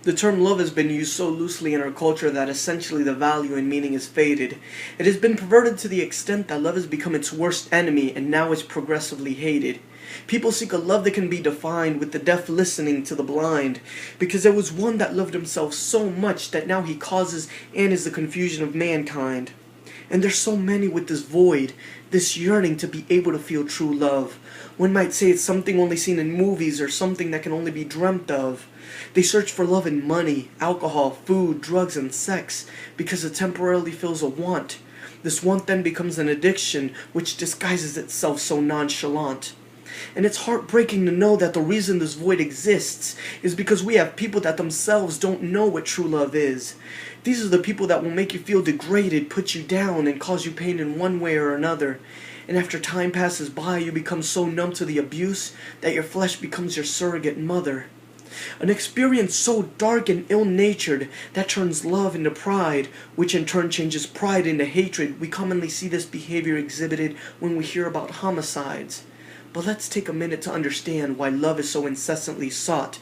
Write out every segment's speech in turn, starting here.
The term love has been used so loosely in our culture that essentially the value and meaning is faded. It has been perverted to the extent that love has become its worst enemy and now is progressively hated. People seek a love that can be defined with the deaf listening to the blind, because there was one that loved himself so much that now he causes and is the confusion of mankind. And there's so many with this void, this yearning to be able to feel true love. One might say it's something only seen in movies or something that can only be dreamt of. They search for love in money, alcohol, food, drugs, and sex because it temporarily fills a want. This want then becomes an addiction which disguises itself so nonchalant. And it's heartbreaking to know that the reason this void exists is because we have people that themselves don't know what true love is. These are the people that will make you feel degraded, put you down, and cause you pain in one way or another. And after time passes by, you become so numb to the abuse that your flesh becomes your surrogate mother. An experience so dark and ill-natured that turns love into pride, which in turn changes pride into hatred. We commonly see this behavior exhibited when we hear about homicides. But let's take a minute to understand why love is so incessantly sought.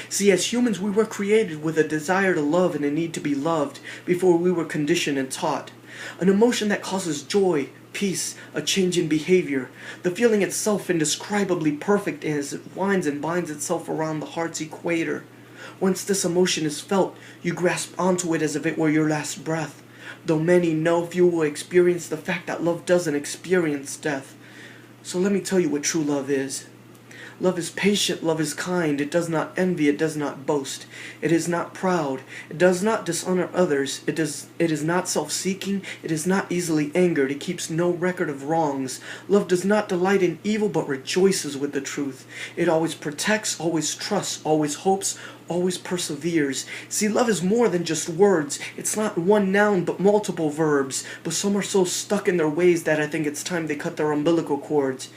See, as humans, we were created with a desire to love and a need to be loved before we were conditioned and taught. An emotion that causes joy, peace, a change in behavior. The feeling itself indescribably perfect as it winds and binds itself around the heart's equator. Once this emotion is felt, you grasp onto it as if it were your last breath. Though many know, few will experience the fact that love doesn't experience death. So let me tell you what true love is. Love is patient, love is kind, it does not envy, it does not boast, it is not proud, it does not dishonor others, it is not self-seeking, it is not easily angered, it keeps no record of wrongs. Love does not delight in evil but rejoices with the truth. It always protects, always trusts, always hopes, always perseveres. See, love is more than just words. It's not one noun but multiple verbs, but some are so stuck in their ways that I think it's time they cut their umbilical cords.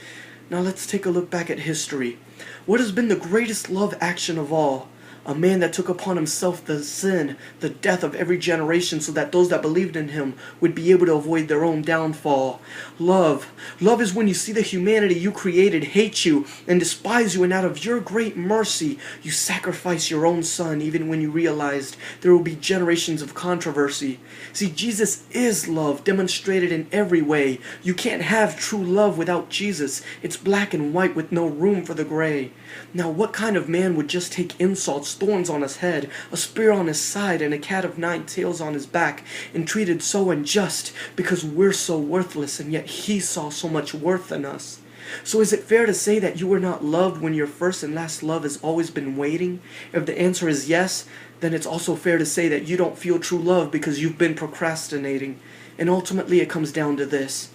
Now let's take a look back at history. What has been the greatest love action of all? A man that took upon himself the sin, the death of every generation so that those that believed in him would be able to avoid their own downfall. Love. Love is when you see the humanity you created hate you and despise you, and out of your great mercy, you sacrifice your own son even when you realized there will be generations of controversy. See, Jesus is love, demonstrated in every way. You can't have true love without Jesus. It's black and white with no room for the gray. Now, what kind of man would just take insults, thorns on his head, a spear on his side, and a cat of 9 tails on his back, and treated so unjust because we're so worthless, and yet he saw so much worth in us? So is it fair to say that you were not loved when your first and last love has always been waiting? If the answer is yes, then it's also fair to say that you don't feel true love because you've been procrastinating. And ultimately it comes down to this.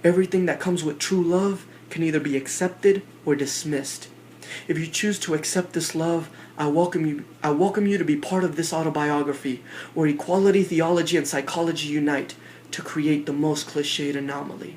Everything that comes with true love can either be accepted or dismissed. If you choose to accept this love, I welcome you to be part of this autobiography, where equality, theology, and psychology unite to create the most cliched anomaly.